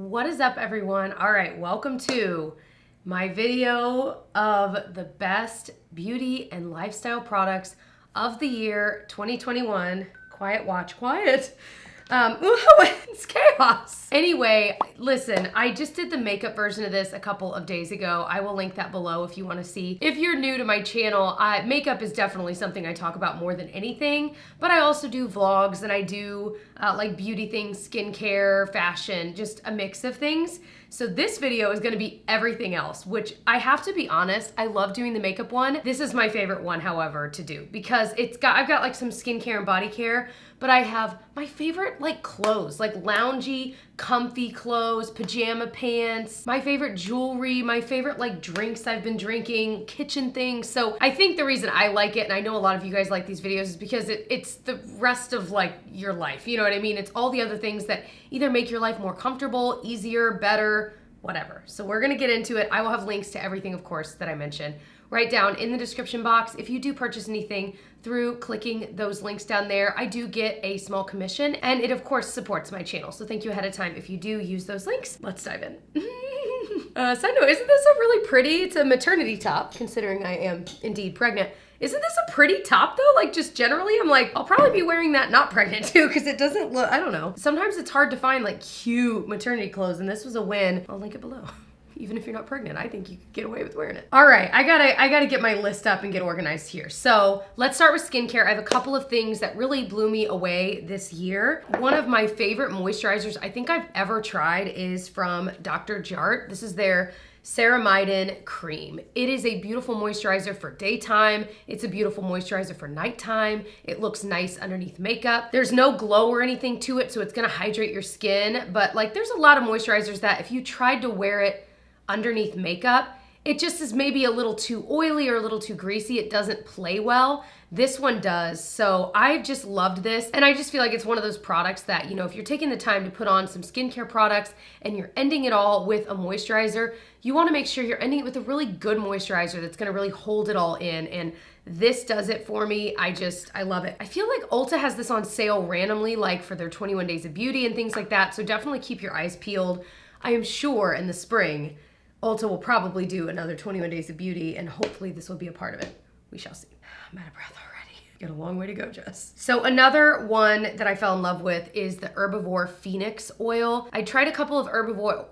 What is up, everyone? All right, welcome to my video of the best beauty and lifestyle products of the year 2021. Quiet, watch, quiet. It's chaos. Anyway, listen, I just did the makeup version of this a couple of days ago. I will link that below if you want to see. If you're new to my channel, makeup is definitely something I talk about more than anything, but I also do vlogs and I do like beauty things, skincare, fashion, just a mix of things. So this video is gonna be everything else, which I have to be honest, I love doing the makeup one. This is my favorite one, however, to do because I've got like some skincare and body care, but I have my favorite like clothes, like loungy, comfy clothes, pajama pants, my favorite jewelry, my favorite like drinks I've been drinking, kitchen things. So I think the reason I like it, and I know a lot of you guys like these videos, is because it's the rest of like your life. You know what I mean? It's all the other things that either make your life more comfortable, easier, better, whatever. So we're gonna get into it. I will have links to everything, of course, that I mentioned right down in the description box. If you do purchase anything through clicking those links down there, I do get a small commission, and it of course supports my channel. So thank you ahead of time if you do use those links. Let's dive in. Side note, isn't this a really pretty, it's a maternity top, considering I am indeed pregnant. Isn't this a pretty top though? Like just generally, I'm like, I'll probably be wearing that not pregnant too, because it doesn't look, I don't know. Sometimes it's hard to find like cute maternity clothes, and this was a win. I'll link it below. Even if you're not pregnant, I think you could get away with wearing it. All right, I gotta get my list up and get organized here. So let's start with skincare. I have a couple of things that really blew me away this year. One of my favorite moisturizers I think I've ever tried is from Dr. Jart. This is their Ceramidin cream. It is a beautiful moisturizer for daytime. It's a beautiful moisturizer for nighttime. It looks nice underneath makeup. There's no glow or anything to it, so it's gonna hydrate your skin. But like there's a lot of moisturizers that if you tried to wear it underneath makeup, it just is maybe a little too oily or a little too greasy. It doesn't play well. This one does. So I've just loved this. And I just feel like it's one of those products that, you know, if you're taking the time to put on some skincare products and you're ending it all with a moisturizer, you want to make sure you're ending it with a really good moisturizer that's going to really hold it all in. And this does it for me. I love it. I feel like Ulta has this on sale randomly, like for their 21 days of beauty and things like that. So definitely keep your eyes peeled. I am sure in the spring, Ulta will probably do another 21 days of beauty, and hopefully this will be a part of it. We shall see. I'm out of breath already. Got a long way to go, Jess. So another one that I fell in love with is the Herbivore Phoenix Oil. I tried a couple of herbivore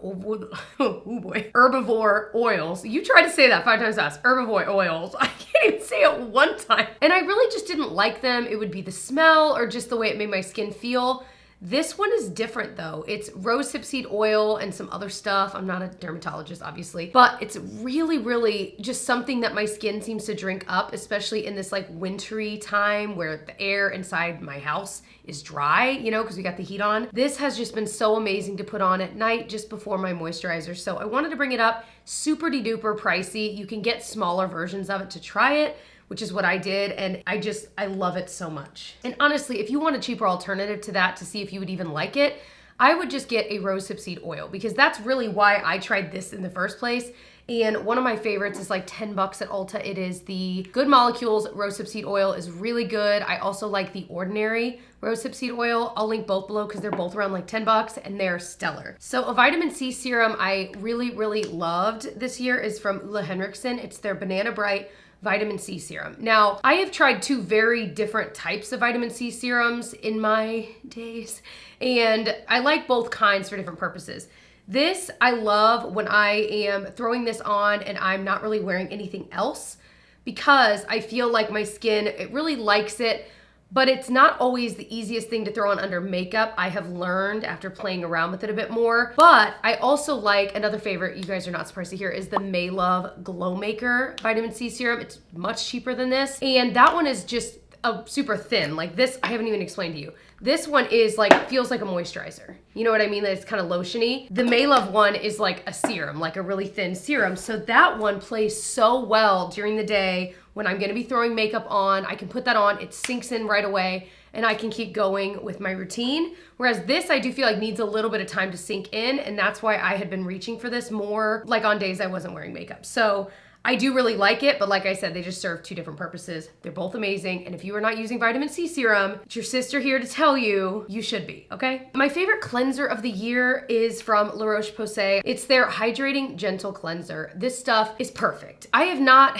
oils. You tried to say that 5 times fast. Herbivore oils. I can't even say it one time. And I really just didn't like them. It would be the smell or just the way it made my skin feel. This one is different though. It's rosehip seed oil and some other stuff. I'm not a dermatologist, obviously, but it's really, really just something that my skin seems to drink up, especially in this like wintry time where the air inside my house is dry, you know, because we got the heat on. This has just been so amazing to put on at night just before my moisturizer. So I wanted to bring it up. Super duper pricey. You can get smaller versions of it to try it, which is what I did, and I love it so much. And honestly, if you want a cheaper alternative to that to see if you would even like it, I would just get a rosehip seed oil, because that's really why I tried this in the first place. And one of my favorites is like 10 bucks at Ulta. It is the Good Molecules rosehip seed oil. Is really good. I also like the Ordinary rosehip seed oil. I'll link both below because they're both around like 10 bucks and they're stellar. So a vitamin C serum I really, really loved this year is from Ulla Henriksen. It's their Banana Bright vitamin C serum. Now, I have tried 2 very different types of vitamin C serums in my days, and I like both kinds for different purposes. This I love when I am throwing this on and I'm not really wearing anything else, because I feel like my skin, it really likes it, but it's not always the easiest thing to throw on under makeup. I have learned after playing around with it a bit more. But I also like, another favorite, you guys are not surprised to hear, is the May Love Glow Maker Vitamin C Serum. It's much cheaper than this. And that one is just super thin. Like this, I haven't even explained to you. This one is like, feels like a moisturizer. You know what I mean? That it's kind of lotiony. The May Love one is like a serum, like a really thin serum. So that one plays so well during the day when I'm gonna be throwing makeup on. I can put that on, it sinks in right away, and I can keep going with my routine. Whereas this, I do feel like needs a little bit of time to sink in, and that's why I had been reaching for this more like on days I wasn't wearing makeup. So I do really like it, but like I said, they just serve two different purposes. They're both amazing. And if you are not using vitamin C serum, it's your sister here to tell you, you should be, okay? My favorite cleanser of the year is from La Roche-Posay. It's their Hydrating Gentle Cleanser. This stuff is perfect. I have not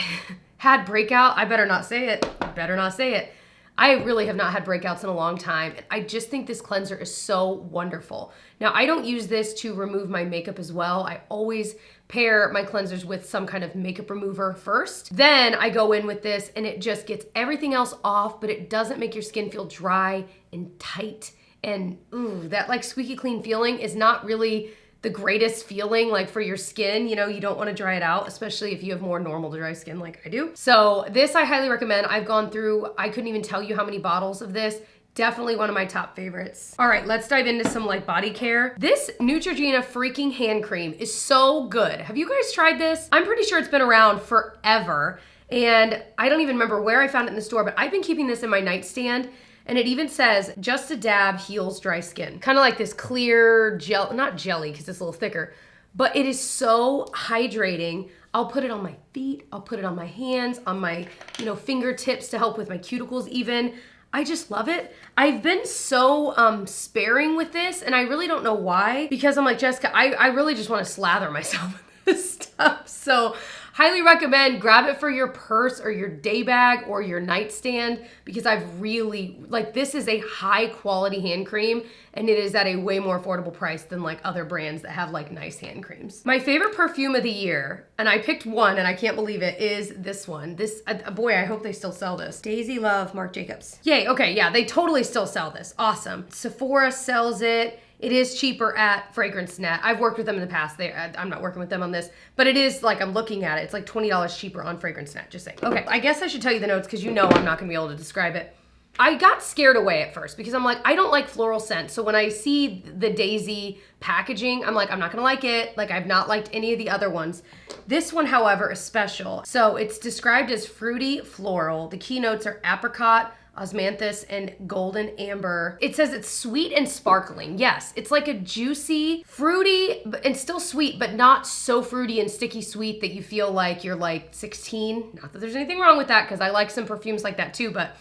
had breakout. I better not say it. I better not say it. I really have not had breakouts in a long time. I just think this cleanser is so wonderful. Now, I don't use this to remove my makeup as well. I always pair my cleansers with some kind of makeup remover first. Then I go in with this and it just gets everything else off, but it doesn't make your skin feel dry and tight. And ooh, that like squeaky clean feeling is not really the greatest feeling like for your skin. You know, you don't want to dry it out, especially if you have more normal dry skin like I do. So this I highly recommend. I've gone through, I couldn't even tell you how many bottles of this. Definitely one of my top favorites. All right, let's dive into some like body care. This Neutrogena freaking hand cream is so good. Have you guys tried this? I'm pretty sure it's been around forever. And I don't even remember where I found it in the store, but I've been keeping this in my nightstand. And it even says, just a dab heals dry skin. Kind of like this clear gel, not jelly because it's a little thicker, but it is so hydrating. I'll put it on my feet, I'll put it on my hands, on my, fingertips to help with my cuticles even. I just love it. I've been so sparing with this and I really don't know why, because I'm like, Jessica, I really just want to slather myself with this stuff. So highly recommend, grab it for your purse or your day bag or your nightstand, because I've really, this is a high quality hand cream and it is at a way more affordable price than like other brands that have like nice hand creams. My favorite perfume of the year, and I picked one and I can't believe it, is this one. This, boy, I hope they still sell this. Daisy Love Marc Jacobs. Yay, okay, yeah, they totally still sell this. Awesome. Sephora sells it. It is cheaper at Fragrance Net. I've worked with them in the past. I'm not working with them on this, but it is like, I'm looking at it. It's like $20 cheaper on Fragrance Net, just saying. Okay, I guess I should tell you the notes because I'm not gonna be able to describe it. I got scared away at first because I'm like, I don't like floral scents. So when I see the Daisy packaging, I'm like, I'm not gonna like it. Like I've not liked any of the other ones. This one, however, is special. So it's described as fruity floral. The key notes are apricot, osmanthus, and golden amber. It says it's sweet and sparkling. Yes, it's like a juicy, fruity, and still sweet, but not so fruity and sticky sweet that you feel like you're like 16. Not that there's anything wrong with that, because I like some perfumes like that too, but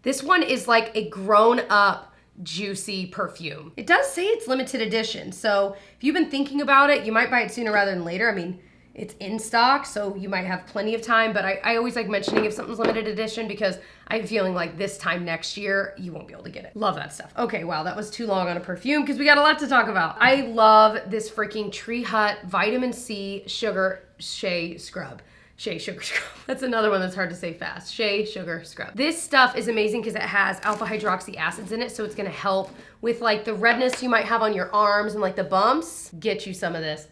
this one is like a grown up, juicy perfume. It does say it's limited edition, so if you've been thinking about it, you might buy it sooner rather than later. I mean, it's in stock, so you might have plenty of time, but I always like mentioning if something's limited edition because I'm feeling like this time next year, you won't be able to get it. Love that stuff. Okay, wow, that was too long on a perfume because we got a lot to talk about. I love this freaking Tree Hut Vitamin C Sugar Shea Scrub. Shea Sugar Scrub. That's another one that's hard to say fast. Shea Sugar Scrub. This stuff is amazing because it has alpha hydroxy acids in it, so it's gonna help with like the redness you might have on your arms and like the bumps. Get you some of this.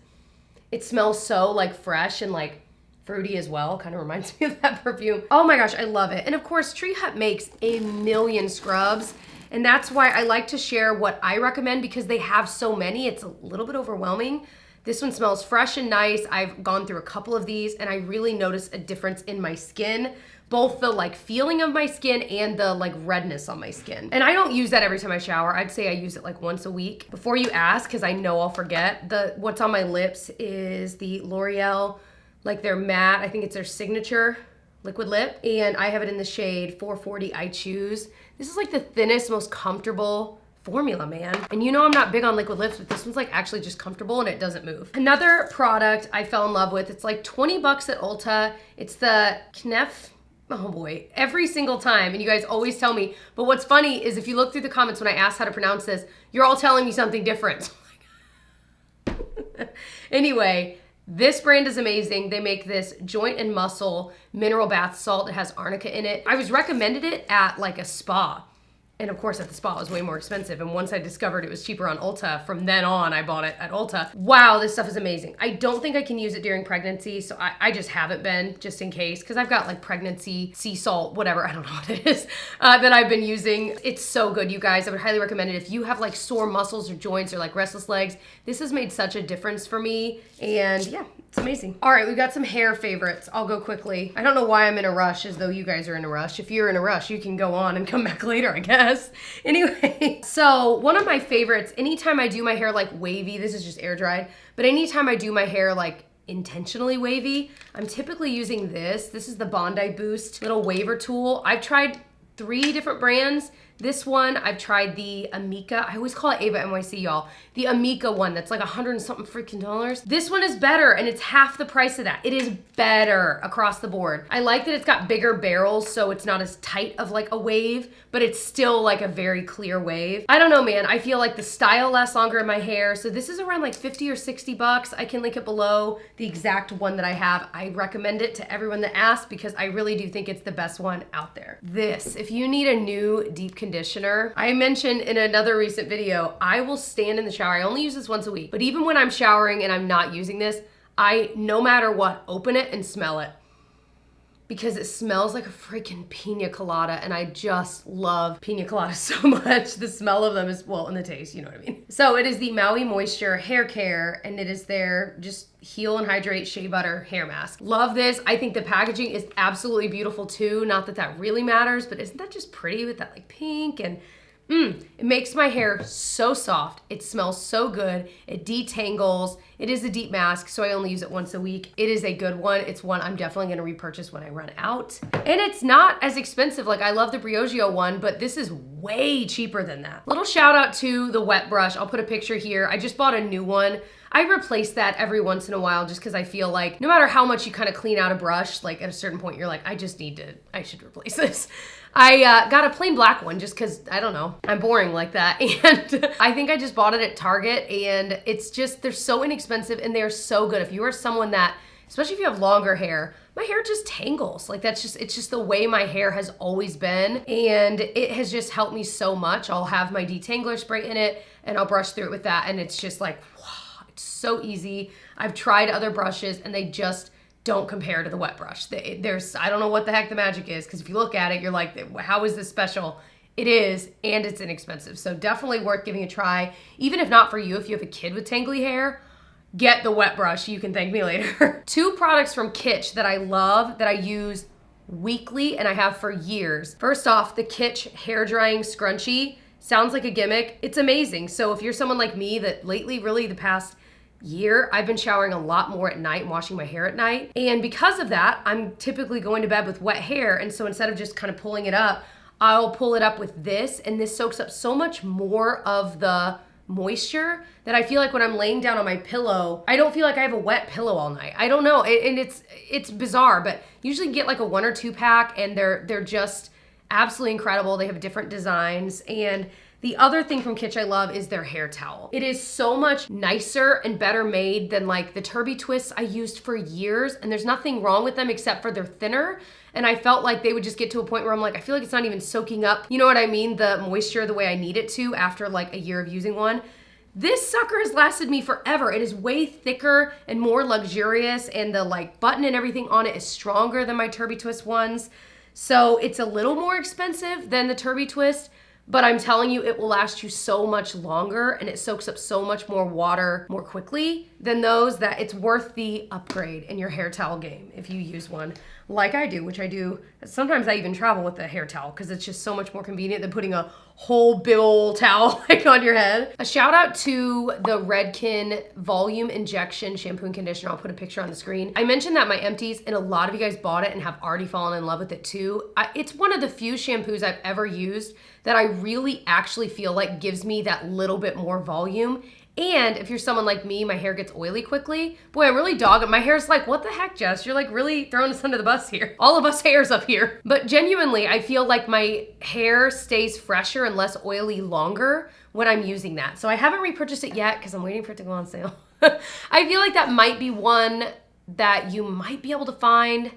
It smells so like fresh and like fruity as well. Kind of reminds me of that perfume. Oh my gosh, I love it. And of course, Tree Hut makes a million scrubs. And that's why I like to share what I recommend because they have so many. It's a little bit overwhelming. This one smells fresh and nice. I've gone through a couple of these and I really notice a difference in my skin. Both the like feeling of my skin and the like redness on my skin. And I don't use that every time I shower. I'd say I use it like once a week. Before you ask, because I know I'll forget, what's on my lips is the L'Oreal, like their matte, I think it's their signature liquid lip. And I have it in the shade 440 I Choose. This is like the thinnest, most comfortable formula, man. And you know I'm not big on liquid lips, but this one's like actually just comfortable and it doesn't move. Another product I fell in love with, it's like 20 bucks at Ulta. It's the Knef. Oh boy, every single time, and you guys always tell me, but what's funny is if you look through the comments when I ask how to pronounce this, you're all telling me something different. Anyway, this brand is amazing. They make this joint and muscle mineral bath salt. It has arnica in it. I was recommended it at like a spa. And of course at the spa it was way more expensive. And once I discovered it was cheaper on Ulta, from then on I bought it at Ulta. Wow, this stuff is amazing. I don't think I can use it during pregnancy, so I just haven't been, just in case, because I've got like pregnancy, sea salt, whatever, I don't know what it is, that I've been using. It's so good, you guys. I would highly recommend it. If you have like sore muscles or joints or like restless legs, this has made such a difference for me. And yeah, it's amazing. All right, we got some hair favorites. I'll go quickly. I don't know why I'm in a rush as though you guys are in a rush. If you're in a rush, you can go on and come back later, I guess. Anyway, so one of my favorites, anytime I do my hair like wavy, this is just air dried, but anytime I do my hair like intentionally wavy. I'm typically using this. This is the Bondi Boost little waver tool. I've tried 3 different brands. This one, I've tried the Amika. I always call it Ava NYC, y'all. The Amika one that's like $100 and something freaking dollars. This one is better, and it's half the price of that. It is better across the board. I like that it's got bigger barrels, so it's not as tight of like a wave, but it's still like a very clear wave. I don't know, man. I feel like the style lasts longer in my hair. So this is around like 50 or 60 bucks. I can link it below, the exact one that I have. I recommend it to everyone that asks because I really do think it's the best one out there. This, if you need a new deep conditioner, I mentioned in another recent video, I will stand in the shower. I only use this once a week, but even when I'm showering and I'm not using this, I, no matter what, open it and smell it because it smells like a freaking pina colada, and I just love pina coladas so much. The smell of them is, well, and the taste, you know what I mean. So it is the Maui Moisture Hair Care, and it is their just heal and hydrate shea butter hair mask. Love this. I think the packaging is absolutely beautiful too. Not that that really matters, but isn't that just pretty with that like pink and it makes my hair so soft. It smells so good. It detangles. It is a deep mask, so I only use it once a week. It is a good one. It's one I'm definitely gonna repurchase when I run out. And it's not as expensive. Like, I love the Briogeo one, but this is way cheaper than that. Little shout out to the wet brush. I'll put a picture here. I just bought a new one. I replace that every once in a while just because I feel like no matter how much you kind of clean out a brush, like at a certain point you're like, I should replace this. I got a plain black one just because, I don't know, I'm boring like that. And I think I just bought it at Target, and it's just, they're so inexpensive and they're so good. If you are someone that, especially if you have longer hair, my hair just tangles. Like it's just the way my hair has always been. And it has just helped me so much. I'll have my detangler spray in it and I'll brush through it with that. And it's just like, wow, it's so easy. I've tried other brushes and they just don't compare to the wet brush. I don't know what the heck the magic is, because if you look at it, you're like, how is this special? It is, and it's inexpensive. So definitely worth giving a try. Even if not for you, if you have a kid with tangly hair, get the wet brush. You can thank me later. 2 products from Kitsch that I love, that I use weekly, and I have for years. First off, the Kitsch hair drying scrunchie. Sounds like a gimmick. It's amazing. So if you're someone like me that lately, really the past year, I've been showering a lot more at night and washing my hair at night. And because of that, I'm typically going to bed with wet hair. And so instead of just kind of pulling it up, I'll pull it up with this, and this soaks up so much more of the moisture that I feel like when I'm laying down on my pillow, I don't feel like I have a wet pillow all night. I don't know, and it's bizarre, but usually get like a 1 or 2 pack, and they're just absolutely incredible. They have different designs. And the other thing from Kitsch I love is their hair towel. It is so much nicer and better made than like the Turby Twists I used for years, and there's nothing wrong with them except for they're thinner. And I felt like they would just get to a point where I'm like, I feel like it's not even soaking up, you know what I mean? The moisture the way I need it to after like a year of using one. This sucker has lasted me forever. It is way thicker and more luxurious, and the like button and everything on it is stronger than my Turby Twist ones. So it's a little more expensive than the Turby Twist, but I'm telling you, it will last you so much longer, and it soaks up so much more water more quickly than those, that it's worth the upgrade in your hair towel game if you use one like I do, which I do. Sometimes I even travel with a hair towel because it's just so much more convenient than putting a whole big old towel like on your head. A shout out to the Redken Volume Injection Shampoo and Conditioner. I'll put a picture on the screen. I mentioned that my empties, and a lot of you guys bought it and have already fallen in love with it too. It's one of the few shampoos I've ever used that I really actually feel like gives me that little bit more volume. And if you're someone like me, my hair gets oily quickly. Boy, I'm really dogging. My hair's like, what the heck, Jess? You're like really throwing us under the bus here. All of us hairs up here. But genuinely, I feel like my hair stays fresher and less oily longer when I'm using that. So I haven't repurchased it yet because I'm waiting for it to go on sale. I feel like that might be one that you might be able to find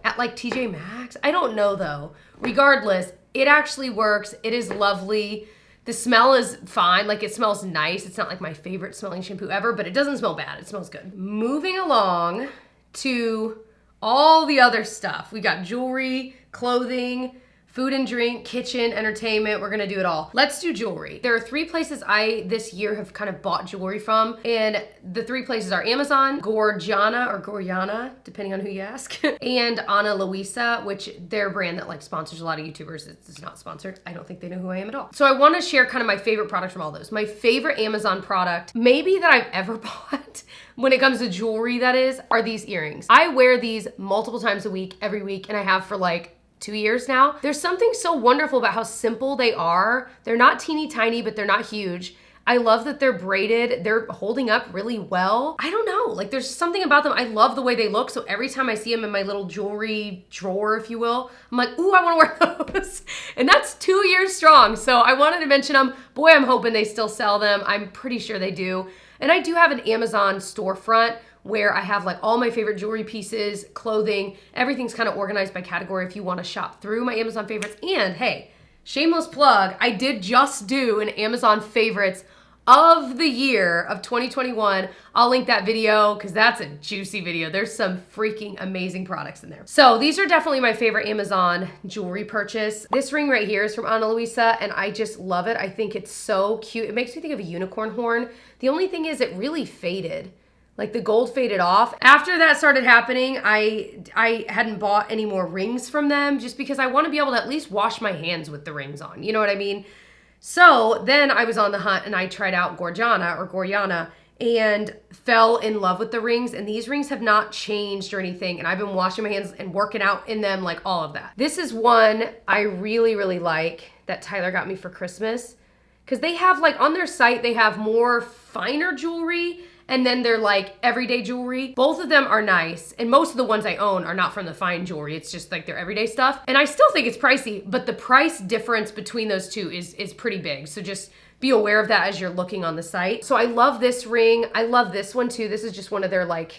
at like TJ Maxx. I don't know though. Regardless, it actually works. It is lovely. The smell is fine, like it smells nice. It's not like my favorite smelling shampoo ever, but it doesn't smell bad. It smells good. Moving along to all the other stuff. We got jewelry, clothing, food and drink, kitchen, entertainment. We're gonna do it all. Let's do jewelry. There are 3 places I, this year, have kind of bought jewelry from. And the 3 places are Amazon, Gorjana, depending on who you ask, and Ana Luisa, which they're a brand that like sponsors a lot of YouTubers. It's not sponsored. I don't think they know who I am at all. So I wanna share kind of my favorite products from all those. My favorite Amazon product, maybe that I've ever bought, when it comes to jewelry that is, are these earrings. I wear these multiple times a week, every week, and I have for like 2 years now. There's something so wonderful about how simple they are. They're not teeny tiny, but they're not huge. I love that they're braided. They're holding up really well. I don't know, like there's something about them. I love the way they look. So every time I see them in my little jewelry drawer, if you will, I'm like, ooh, I wanna wear those. And that's 2 years strong. So I wanted to mention them. Boy, I'm hoping they still sell them. I'm pretty sure they do. And I do have an Amazon storefront where I have like all my favorite jewelry pieces, clothing, everything's kind of organized by category if you want to shop through my Amazon favorites. And hey, shameless plug, I did just do an Amazon favorites of the year of 2021. I'll link that video because that's a juicy video. There's some freaking amazing products in there. So these are definitely my favorite Amazon jewelry purchase. This ring right here is from Ana Luisa and I just love it. I think it's so cute. It makes me think of a unicorn horn. The only thing is it really faded. Like the gold faded off. After that started happening, I hadn't bought any more rings from them just because I want to be able to at least wash my hands with the rings on. You know what I mean? So then I was on the hunt and I tried out Gorjana and fell in love with the rings. And these rings have not changed or anything. And I've been washing my hands and working out in them, like all of that. This is one I really, really like that Tyler got me for Christmas. Because they have like on their site, they have more finer jewelry and then they're like everyday jewelry. Both of them are nice. And most of the ones I own are not from the fine jewelry. It's just like their everyday stuff. And I still think it's pricey, but the price difference between those two is pretty big. So just be aware of that as you're looking on the site. So I love this ring. I love this one too. This is just one of their like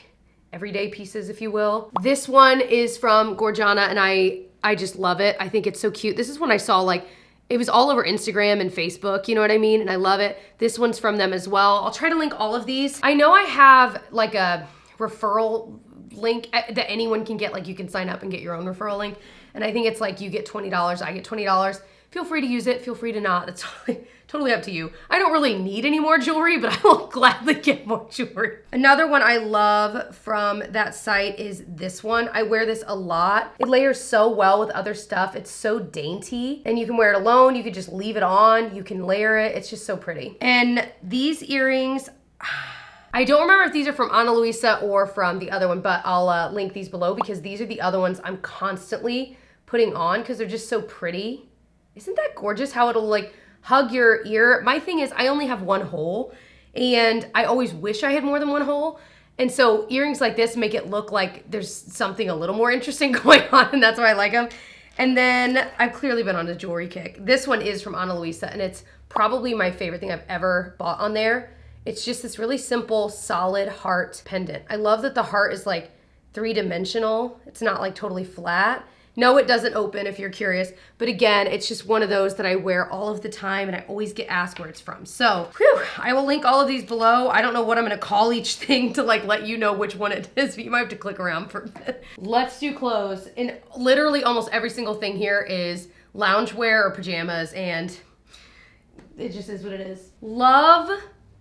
everyday pieces, if you will. This one is from Gorjana and I just love it. I think it's so cute. This is one I saw like, it was all over Instagram and Facebook, you know what I mean? And I love it. This one's from them as well. I'll try to link all of these. I know I have like a referral link that anyone can get, like you can sign up and get your own referral link. And I think it's like you get $20, I get $20. Feel free to use it, feel free to not. That's totally up to you. I don't really need any more jewelry, but I will gladly get more jewelry. Another one I love from that site is this one. I wear this a lot. It layers so well with other stuff. It's so dainty and you can wear it alone. You could just leave it on. You can layer it. It's just so pretty. And these earrings, I don't remember if these are from Ana Luisa or from the other one, but I'll link these below because these are the other ones I'm constantly putting on because they're just so pretty. Isn't that gorgeous how it'll like hug your ear? My thing is I only have one hole and I always wish I had more than one hole. And so earrings like this make it look like there's something a little more interesting going on and that's why I like them. And then I've clearly been on a jewelry kick. This one is from Ana Luisa and it's probably my favorite thing I've ever bought on there. It's just this really simple, solid heart pendant. I love that the heart is like 3-dimensional. It's not like totally flat. No, it doesn't open if you're curious. But again, it's just one of those that I wear all of the time and I always get asked where it's from. So, whew, I will link all of these below. I don't know what I'm gonna call each thing to like let you know which one it is, but you might have to click around for a bit. Let's do clothes. And literally almost every single thing here is loungewear or pajamas and it just is what it is. Love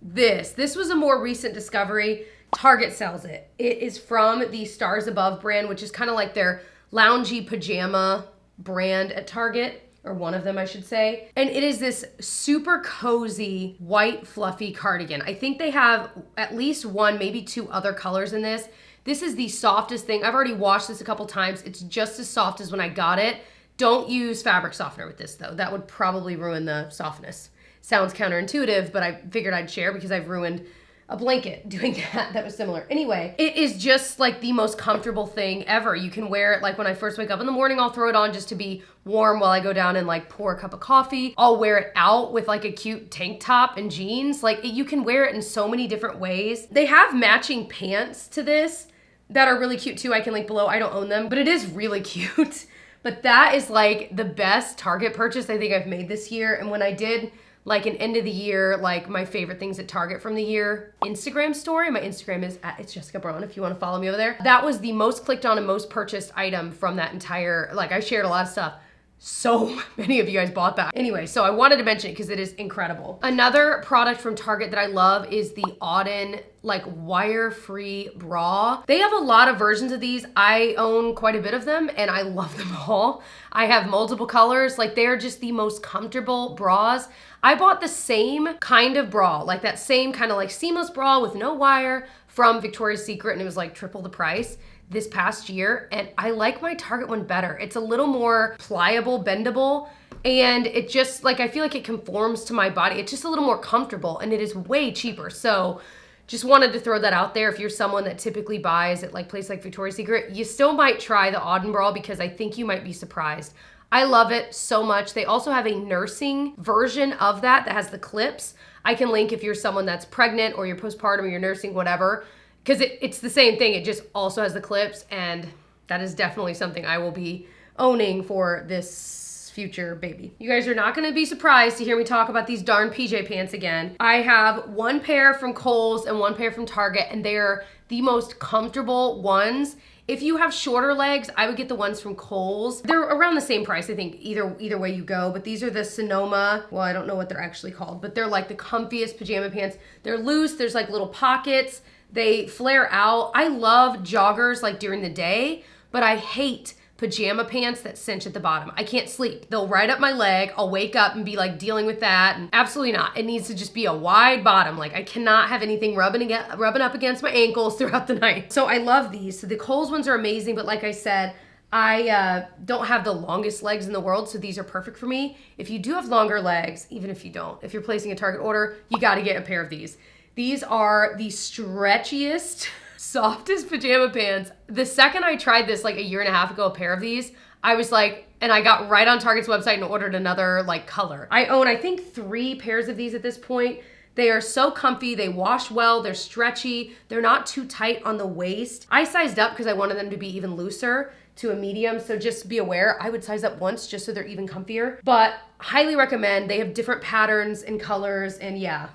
this. This was a more recent discovery. Target sells it. It is from the Stars Above brand, which is kind of like their loungy pajama brand at Target, or one of them I should say. And it is this super cozy white fluffy cardigan. I think they have at least one, maybe 2 other colors in this. This is the softest thing. I've already washed this a couple times. It's just as soft as when I got it. Don't use fabric softener with this though. That would probably ruin the softness. Sounds counterintuitive, but I figured I'd share because I've ruined a blanket doing that was similar. Anyway, it is just like the most comfortable thing ever. You can wear it like when I first wake up in the morning, I'll throw it on just to be warm while I go down and like pour a cup of coffee. I'll wear it out with like a cute tank top and jeans. Like you can wear it in so many different ways. They have matching pants to this that are really cute too. I can link below. I don't own them, but it is really cute. But that is like the best Target purchase I think I've made this year. And when I did like an end of the year, like my favorite things at Target from the year Instagram story. My Instagram is @it's Jessica Braun if you want to follow me over there. That was the most clicked on and most purchased item from that entire, like I shared a lot of stuff. so many of you guys bought that. Anyway, so I wanted to mention it because it is incredible. Another product from Target that I love is the Auden like wire-free bra. They have a lot of versions of these. I own quite a bit of them and I love them all. I have multiple colors. Like they're just the most comfortable bras. I bought the same kind of bra, like that same kind of like seamless bra with no wire from Victoria's Secret, and it was like triple the price this past year, and I like my Target one better. It's a little more pliable, bendable, and it just like, I feel like it conforms to my body. It's just a little more comfortable and it is way cheaper. So just wanted to throw that out there. If you're someone that typically buys at like places like Victoria's Secret, you still might try the Auden bra because I think you might be surprised. I love it so much. They also have a nursing version of that has the clips. I can link if you're someone that's pregnant or you're postpartum or you're nursing, whatever, because it's the same thing. It just also has the clips, and that is definitely something I will be owning for this future baby. You guys are not gonna be surprised to hear me talk about these darn PJ pants again. I have one pair from Kohl's and one pair from Target, and they're the most comfortable ones. If you have shorter legs, I would get the ones from Kohl's. They're around the same price, I think, either way you go, but these are the Sonoma. Well, I don't know what they're actually called, but they're like the comfiest pajama pants. They're loose, there's like little pockets. They flare out. I love joggers like during the day, but I hate pajama pants that cinch at the bottom. I can't sleep. They'll ride up my leg. I'll wake up and be like dealing with that. And absolutely not. It needs to just be a wide bottom. Like I cannot have anything rubbing up against my ankles throughout the night. So I love these. So the Kohl's ones are amazing, but like I said, I don't have the longest legs in the world, so these are perfect for me. If you do have longer legs, even if you don't, if you're placing a Target order, you gotta get a pair of these. These are the stretchiest, softest pajama pants. The second I tried this like a year and a half ago, a pair of these, I was like, and I got right on Target's website and ordered another like color. I own, I think 3 pairs of these at this point. They are so comfy, they wash well, they're stretchy, they're not too tight on the waist. I sized up because I wanted them to be even looser to a medium, so just be aware, I would size up once just so they're even comfier. But highly recommend. They have different patterns and colors, and yeah,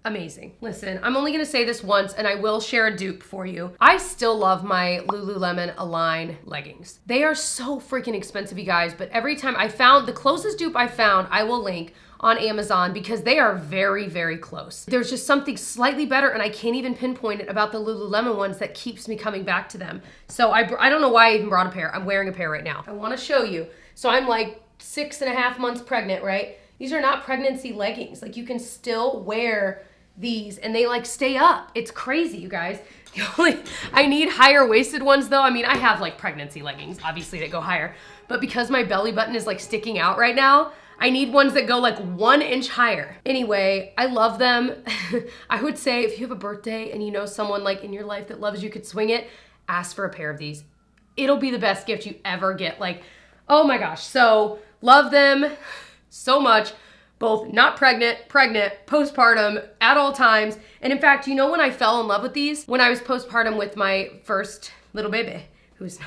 amazing. Listen, I'm only gonna say this once and I will share a dupe for you. I still love my Lululemon Align leggings. They are so freaking expensive, you guys, but every time I found, the closest dupe I found, I will link on Amazon because they are very, very close. There's just something slightly better, and I can't even pinpoint it about the Lululemon ones that keeps me coming back to them. So I don't know why I even brought a pair. I'm wearing a pair right now. I wanna show you. So I'm like 6.5 months pregnant, right? These are not pregnancy leggings. Like you can still wear these and they like stay up. It's crazy, you guys. I need higher waisted ones though. I mean, I have like pregnancy leggings, obviously, that go higher, but because my belly button is like sticking out right now, I need ones that go like 1 inch higher. Anyway, I love them. I would say if you have a birthday and you know someone like in your life that loves you could swing it, ask for a pair of these. It'll be the best gift you ever get. Like, oh my gosh. So love them so much. Both not pregnant, postpartum, at all times. And in fact, you know when I fell in love with these? When I was postpartum with my first little baby, who's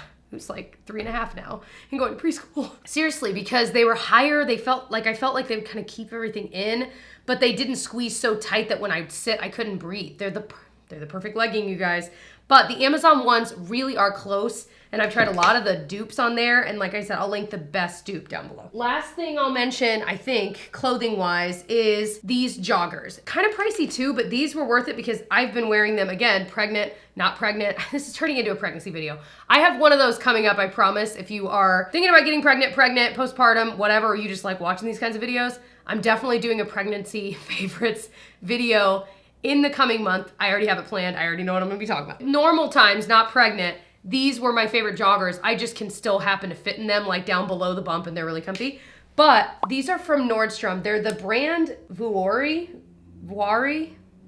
like 3.5 now and going to preschool. Seriously, because they were higher, I felt like they would kind of keep everything in, but they didn't squeeze so tight that when I'd sit, I couldn't breathe. They're the perfect legging, you guys. But the Amazon ones really are close, and I've tried a lot of the dupes on there, and like I said, I'll link the best dupe down below. Last thing I'll mention, I think, clothing-wise, is these joggers. Kind of pricey too, but these were worth it because I've been wearing them, again, pregnant, not pregnant. This is turning into a pregnancy video. I have one of those coming up, I promise. If you are thinking about getting pregnant, postpartum, whatever, or you just like watching these kinds of videos, I'm definitely doing a pregnancy favorites video in the coming month. I already have it planned. I already know what I'm gonna be talking about. Normal times, not pregnant, these were my favorite joggers. I just can still happen to fit in them like down below the bump and they're really comfy. But these are from Nordstrom. They're the brand Vuori.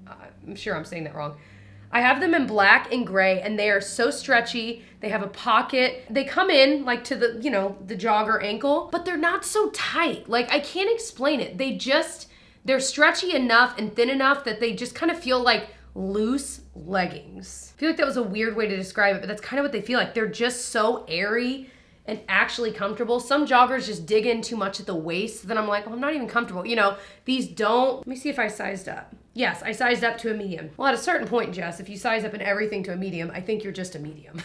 I'm sure I'm saying that wrong. I have them in black and gray and they are so stretchy. They have a pocket. They come in like to the, you know, the jogger ankle, but they're not so tight. Like I can't explain it. They're stretchy enough and thin enough that they just kind of feel like loose leggings. I feel like that was a weird way to describe it, but that's kind of what they feel like. They're just so airy and actually comfortable. Some joggers just dig in too much at the waist, then I'm like, oh, I'm not even comfortable. You know, these don't. Let me see if I sized up. Yes, I sized up to a medium. Well, at a certain point, Jess, if you size up in everything to a medium, I think you're just a medium.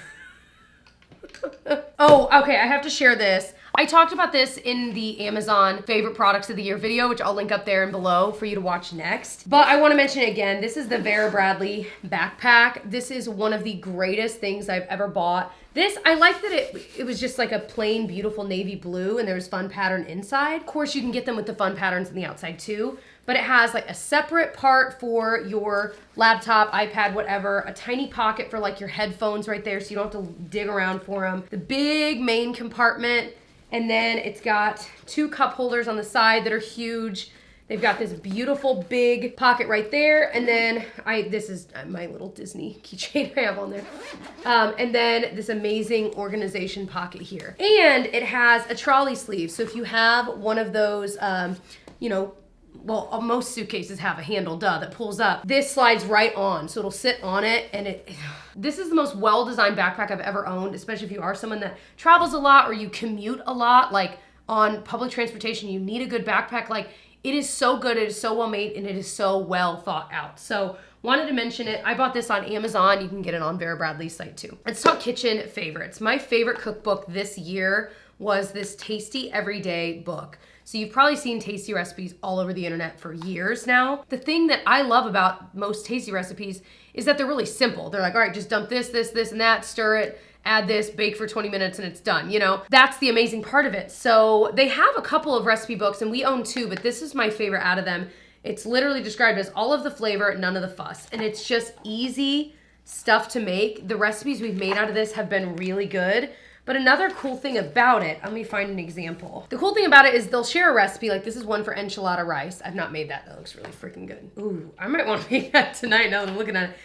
Oh, okay, I have to share this. I talked about this in the Amazon favorite products of the year video, which I'll link up there and below for you to watch next. But I want to mention it again. This is the Vera Bradley backpack. This is one of the greatest things I've ever bought. This, I like that it was just like a plain, beautiful navy blue and there was fun pattern inside. Of course, you can get them with the fun patterns on the outside too, but it has like a separate part for your laptop, iPad, whatever, a tiny pocket for like your headphones right there so you don't have to dig around for them. The big main compartment, and then it's got 2 cup holders on the side that are huge. They've got this beautiful big pocket right there. And then this is my little Disney keychain I have on there. And then this amazing organization pocket here. And it has a trolley sleeve. So if you have one of those, you know, well, most suitcases have a handle, that pulls up. This slides right on, so it'll sit on it, and this is the most well-designed backpack I've ever owned, especially if you are someone that travels a lot or you commute a lot, like on public transportation, you need a good backpack. Like, it is so good, it is so well made, and it is so well thought out. So wanted to mention it. I bought this on Amazon. You can get it on Vera Bradley's site too. Let's talk kitchen favorites. My favorite cookbook this year was this Tasty Everyday book. So you've probably seen tasty recipes all over the internet for years now. The thing that I love about most tasty recipes is that they're really simple. They're like, all right, just dump this, and that, stir it, add this, bake for 20 minutes, and it's done, you know? That's the amazing part of it. So they have a couple of recipe books, and we own 2, but this is my favorite out of them. It's literally described as all of the flavor, none of the fuss. And it's just easy stuff to make. The recipes we've made out of this have been really good. But another cool thing about it, let me find an example. The cool thing about it is they'll share a recipe, like this is one for enchilada rice. I've not made that, that looks really freaking good. Ooh, I might want to make that tonight now that I'm looking at it.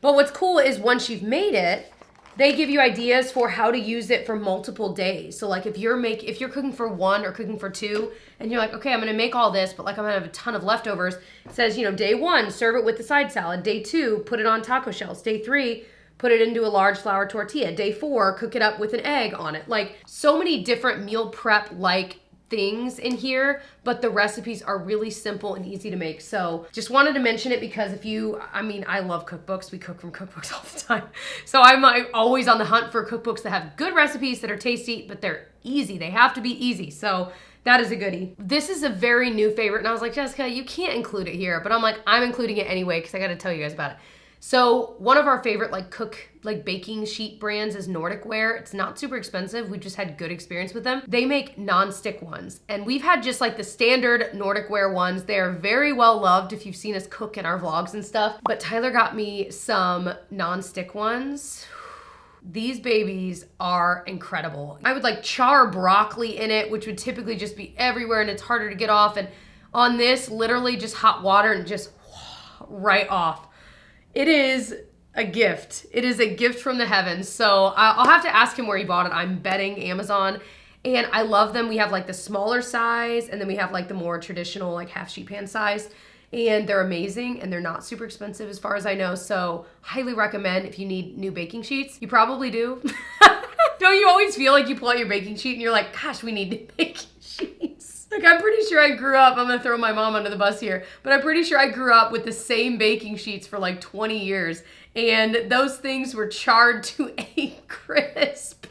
But what's cool is once you've made it, they give you ideas for how to use it for multiple days. So like if you're cooking for 1 or cooking for 2, and you're like, okay, I'm gonna make all this, but like I'm gonna have a ton of leftovers. It says, you know, day 1, serve it with the side salad. Day 2, put it on taco shells. Day 3, put it into a large flour tortilla. Day 4, cook it up with an egg on it. Like so many different meal prep like things in here, but the recipes are really simple and easy to make. So just wanted to mention it because I love cookbooks. We cook from cookbooks all the time. So I'm always on the hunt for cookbooks that have good recipes that are tasty, but they're easy. They have to be easy. So that is a goodie. This is a very new favorite. And I was like, Jessica, you can't include it here, but I'm like, I'm including it anyway because I got to tell you guys about it. So one of our favorite baking sheet brands is Nordic Ware. It's not super expensive. We just had good experience with them. They make non-stick ones. And we've had just like the standard Nordic Ware ones. They are very well loved if you've seen us cook in our vlogs and stuff. But Tyler got me some non-stick ones. These babies are incredible. I would like char broccoli in it, which would typically just be everywhere and it's harder to get off. And on this, literally just hot water and just right off. It is a gift. It is a gift from the heavens. So I'll have to ask him where he bought it. I'm betting Amazon. And I love them. We have like the smaller size and then we have like the more traditional like half sheet pan size. And they're amazing and they're not super expensive as far as I know. So highly recommend if you need new baking sheets. You probably do. Don't you always feel like you pull out your baking sheet and you're like, gosh, we need new baking sheets? Like, I'm pretty sure I grew up, I'm gonna throw my mom under the bus here, but I'm pretty sure I grew up with the same baking sheets for like 20 years, and those things were charred to a crisp.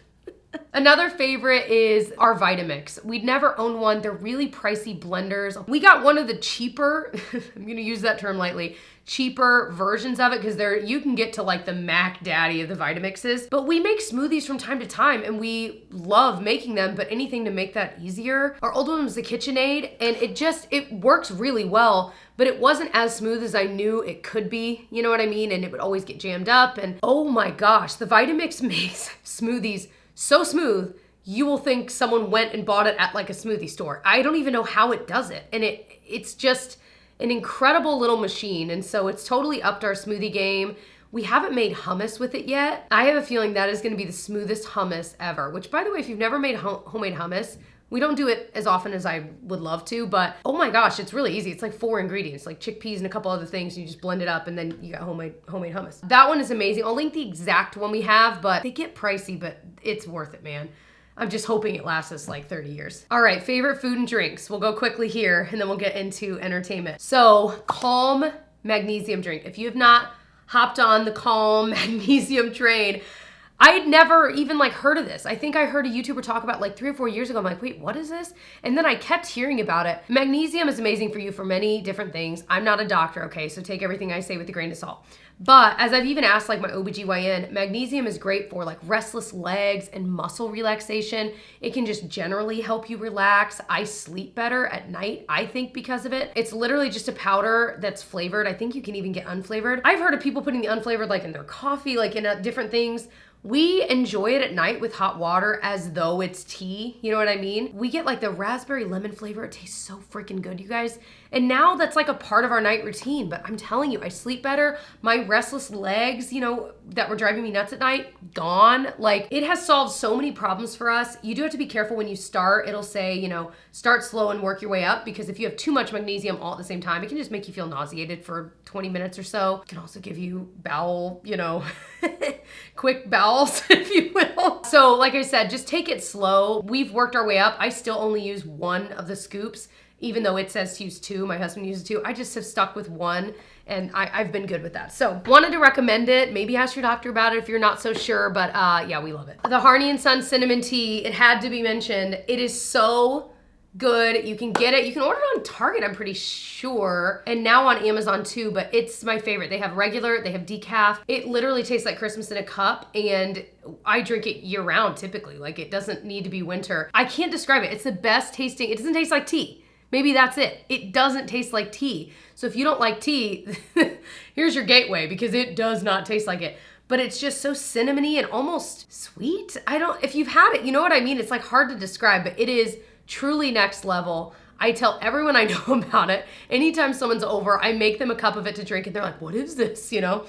Another favorite is our Vitamix. We'd never owned one. They're really pricey blenders. We got one of the cheaper, I'm gonna use that term lightly, cheaper versions of it because you can get to like the Mac Daddy of the Vitamixes. But we make smoothies from time to time and we love making them, but anything to make that easier. Our old one was the KitchenAid and it works really well, but it wasn't as smooth as I knew it could be, you know what I mean? And it would always get jammed up and oh my gosh, the Vitamix makes smoothies so smooth, you will think someone went and bought it at like a smoothie store. I don't even know how it does it. And it's just an incredible little machine. And so it's totally upped our smoothie game. We haven't made hummus with it yet. I have a feeling that is gonna be the smoothest hummus ever, which by the way, if you've never made homemade hummus, we don't do it as often as I would love to, but oh my gosh, it's really easy. It's like 4 ingredients, like chickpeas and a couple other things. You just blend it up and then you got homemade hummus. That one is amazing. I'll link the exact one we have, but they get pricey, but it's worth it, man. I'm just hoping it lasts us like 30 years. All right, favorite food and drinks. We'll go quickly here and then we'll get into entertainment. So Calm Magnesium drink. If you have not hopped on the Calm Magnesium train, I'd never even like heard of this. I think I heard a YouTuber talk about like 3 or 4 years ago. I'm like, wait, what is this? And then I kept hearing about it. Magnesium is amazing for you for many different things. I'm not a doctor, okay? So take everything I say with a grain of salt. But as I've even asked like my OBGYN, magnesium is great for like restless legs and muscle relaxation. It can just generally help you relax. I sleep better at night, I think, because of it. It's literally just a powder that's flavored. I think you can even get unflavored. I've heard of people putting the unflavored like in their coffee, like in different things. We enjoy it at night with hot water as though it's tea. You know what I mean? We get like the raspberry lemon flavor. It tastes so freaking good, you guys. And now that's like a part of our night routine. But I'm telling you, I sleep better. My restless legs, you know, that were driving me nuts at night, gone. Like, it has solved so many problems for us. You do have to be careful when you start. It'll say, you know, start slow and work your way up, because if you have too much magnesium all at the same time, it can just make you feel nauseated for 20 minutes or so. It can also give you bowel, you know, quick bowels, if you will. So like I said, just take it slow. We've worked our way up. I still only use 1 of the scoops, even though it says to use 2. My husband uses 2. I just have stuck with 1, and I've been good with that. So wanted to recommend it. Maybe ask your doctor about it if you're not so sure, but yeah, we love it. The Harney & Son Cinnamon Tea, it had to be mentioned. It is so good. You can get it. You can order it on Target, I'm pretty sure, and now on Amazon too, but it's my favorite. They have regular, they have decaf. It literally tastes like Christmas in a cup, and I drink it year round typically. Like, it doesn't need to be winter. I can't describe it. It's the best tasting. It doesn't taste like tea. Maybe that's it. It doesn't taste like tea. So if you don't like tea, here's your gateway, because it does not taste like it. But it's just so cinnamony and almost sweet. If you've had it, you know what I mean? It's like hard to describe, but it is truly next level. I tell everyone I know about it. Anytime someone's over, I make them a cup of it to drink, and they're like, what is this? You know?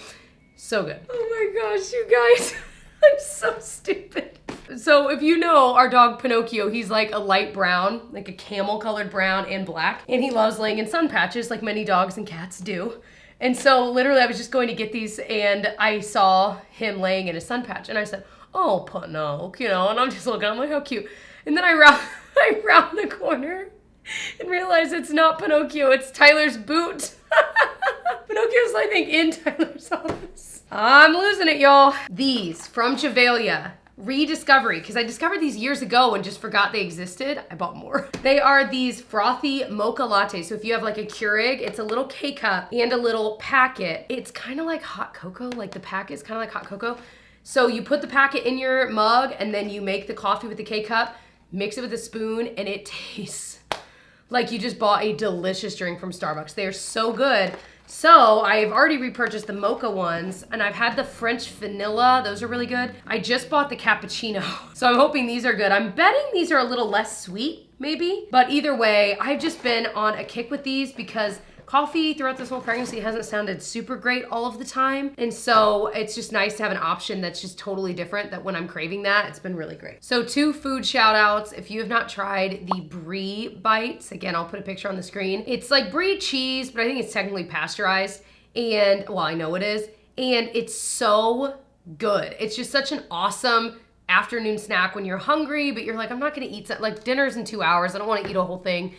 So good. Oh my gosh, you guys. I'm so stupid. So if you know our dog Pinocchio, he's like a light brown, like a camel colored brown and black. And he loves laying in sun patches like many dogs and cats do. And so literally I was just going to get these, and I saw him laying in a sun patch, and I said, oh, Pinocchio, you know, and I'm just looking, I'm like, how cute. And then I round the corner and realize it's not Pinocchio, it's Tyler's boot. Pinocchio's, I think, in Tyler's office. I'm losing it, y'all. These from Javalia, rediscovery, because I discovered these years ago and just forgot they existed. I bought more. They are these frothy mocha lattes. So if you have like a Keurig, it's a little K-cup and a little packet. It's kind of like hot cocoa, like the packet is kind of like hot cocoa. So you put the packet in your mug, and then you make the coffee with the K-cup, mix it with a spoon, and it tastes like you just bought a delicious drink from Starbucks. They are so good. So I've already repurchased the mocha ones, and I've had the French vanilla. Those are really good. I just bought the cappuccino. So I'm hoping these are good. I'm betting these are a little less sweet, maybe. But either way, I've just been on a kick with these, because coffee throughout this whole pregnancy hasn't sounded super great all of the time. And so it's just nice to have an option that's just totally different, that when I'm craving that, it's been really great. So 2 food shout outs. If you have not tried the Brie bites, again, I'll put a picture on the screen. It's like Brie cheese, but I think it's technically pasteurized. And, well, I know it is. And it's so good. It's just such an awesome afternoon snack when you're hungry, but you're like, I'm not gonna eat something. Like, dinner's in 2 hours. I don't wanna eat a whole thing.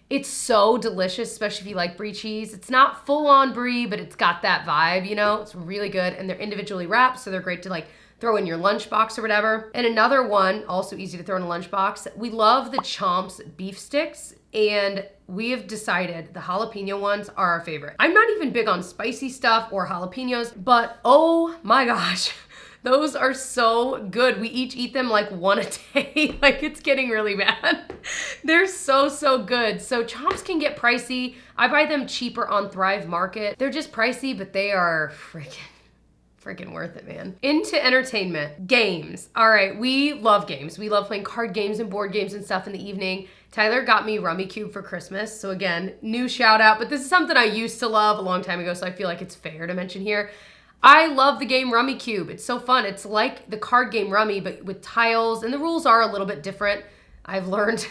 It's so delicious, especially if you like Brie cheese. It's not full on Brie, but it's got that vibe, you know? It's really good, and they're individually wrapped, so they're great to like throw in your lunchbox or whatever. And another one, also easy to throw in a lunchbox, we love the Chomps beef sticks, and we have decided the jalapeno ones are our favorite. I'm not even big on spicy stuff or jalapenos, but oh my gosh. Those are so good. We each eat them like 1 a day. Like, it's getting really bad. They're so, so good. So Chomps can get pricey. I buy them cheaper on Thrive Market. They're just pricey, but they are freaking worth it, man. Into entertainment. Games. All right, we love games. We love playing card games and board games and stuff in the evening. Tyler got me Rummy Cube for Christmas. So again, new shout out, but this is something I used to love a long time ago, so I feel like it's fair to mention here. I love the game Rummy Cube. It's so fun. It's like the card game Rummy, but with tiles, and the rules are a little bit different, I've learned.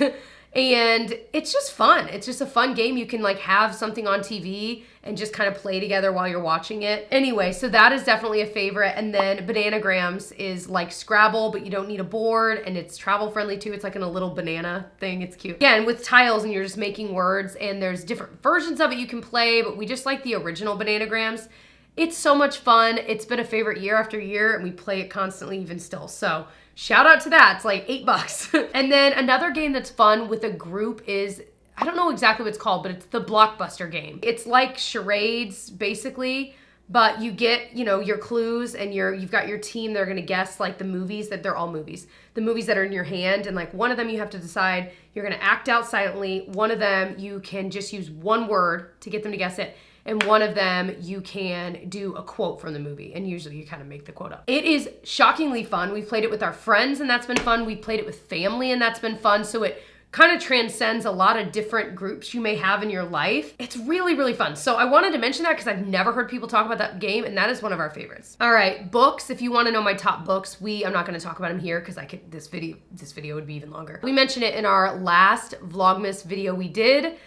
And it's just fun. It's just a fun game. You can like have something on TV and just kind of play together while you're watching it. Anyway, so that is definitely a favorite. And then Bananagrams is like Scrabble, but you don't need a board, and it's travel friendly too. It's like in a little banana thing. It's cute. Again, with tiles, and you're just making words, and there's different versions of it you can play, but we just like the original Bananagrams. It's so much fun. It's been a favorite year after year, and we play it constantly even still. So shout out to that. It's like $8. And then another game that's fun with a group is, I don't know exactly what it's called, but it's the Blockbuster Game. It's like charades, basically, but you get, you know, your clues, and you've got your team that are gonna guess like the movies that they're all movies. The movies that are in your hand, and like one of them you have to decide, you're gonna act out silently. One of them you can just use one word to get them to guess it. And one of them, you can do a quote from the movie, and usually you kind of make the quote up. It is shockingly fun. We've played it with our friends, and that's been fun. We played it with family, and that's been fun. So it kind of transcends a lot of different groups you may have in your life. It's really, really fun. So I wanted to mention that because I've never heard people talk about that game, and that is one of our favorites. All right, books. If you want to know my top books, I'm not going to talk about them here because this video would be even longer. We mentioned it in our last Vlogmas video we did,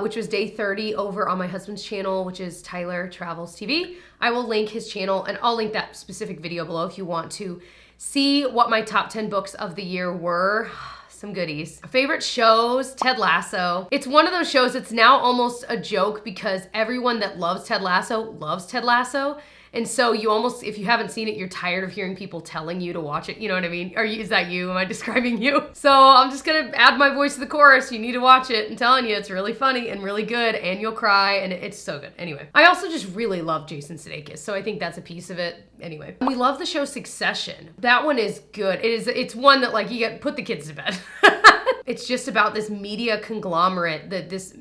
which was day 30 over on my husband's channel, which is Tyler Travels TV. I will link his channel, and I'll link that specific video below if you want to see what my top 10 books of the year were. Some goodies. Favorite shows, Ted Lasso. It's one of those shows that's now almost a joke because everyone that loves Ted Lasso. And so you almost, if you haven't seen it, you're tired of hearing people telling you to watch it. You know what I mean? Is that you? Am I describing you? So I'm just gonna add my voice to the chorus. You need to watch it. I'm telling you, it's really funny and really good, and you'll cry, and it's so good. Anyway, I also just really love Jason Sudeikis, so I think that's a piece of it. Anyway, we love the show Succession. That one is good. It's one that like you put the kids to bed. It's just about this media conglomerate, this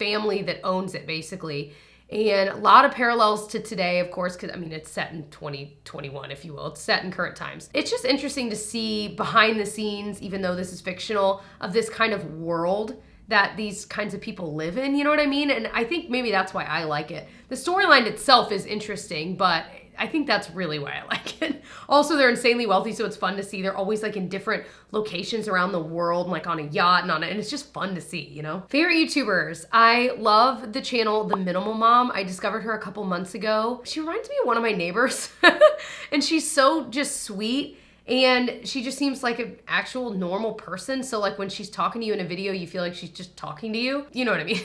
family that owns it basically. And a lot of parallels to today, of course, because I mean, it's set in 2021, if you will. It's set in current times. It's just interesting to see behind the scenes, even though this is fictional, of this kind of world that these kinds of people live in, you know what I mean? And I think maybe that's why I like it. The storyline itself is interesting, but I think that's really why I like it. Also, they're insanely wealthy, so it's fun to see. They're always like in different locations around the world, like on a yacht and it's just fun to see, you know? Favorite YouTubers. I love the channel The Minimal Mom. I discovered her a couple months ago. She reminds me of one of my neighbors, and she's so just sweet. And she just seems like an actual normal person. So like when she's talking to you in a video, you feel like she's just talking to you. You know what I mean?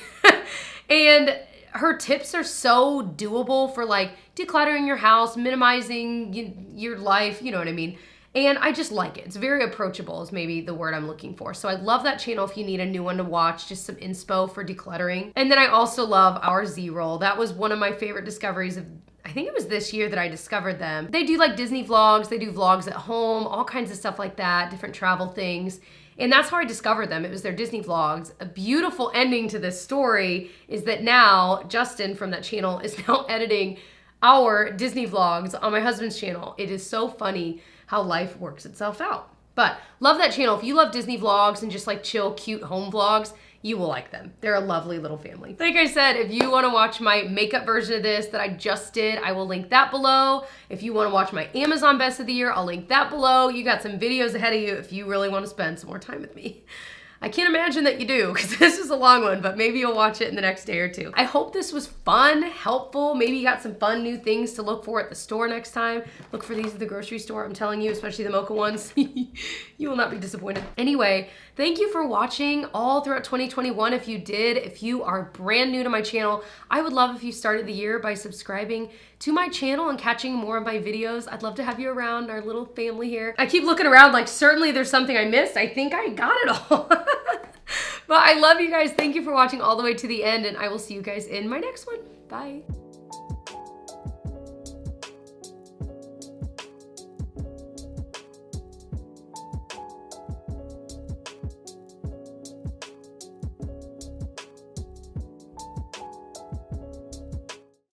And her tips are so doable for like decluttering your house, minimizing your life, you know what I mean? And I just like it. It's very approachable is maybe the word I'm looking for. So I love that channel if you need a new one to watch, just some inspo for decluttering. And then I also love Our Z-Roll. That was one of my favorite discoveries of, I think it was this year that I discovered them. They do like Disney vlogs, they do vlogs at home, all kinds of stuff like that, different travel things. And that's how I discovered them. It was their Disney vlogs. A beautiful ending to this story is that now Justin from that channel is now editing our Disney vlogs on my husband's channel. It is so funny how life works itself out. But love that channel. If you love Disney vlogs and just like chill, cute home vlogs, you will like them. They're a lovely little family. Like I said, if you wanna watch my makeup version of this that I just did, I will link that below. If you wanna watch my Amazon Best of the Year, I'll link that below. You got some videos ahead of you if you really wanna spend some more time with me. I can't imagine that you do because this is a long one, but maybe you'll watch it in the next day or two. I hope this was fun, helpful. Maybe you got some fun new things to look for at the store next time. Look for these at the grocery store, I'm telling you, especially the mocha ones. You will not be disappointed. Anyway, thank you for watching all throughout 2021. If you did, if you are brand new to my channel, I would love if you started the year by subscribing to my channel and catching more of my videos. I'd love to have you around, our little family here. I keep looking around like certainly there's something I missed. I think I got it all. But I love you guys. Thank you for watching all the way to the end, and I will see you guys in my next one. Bye.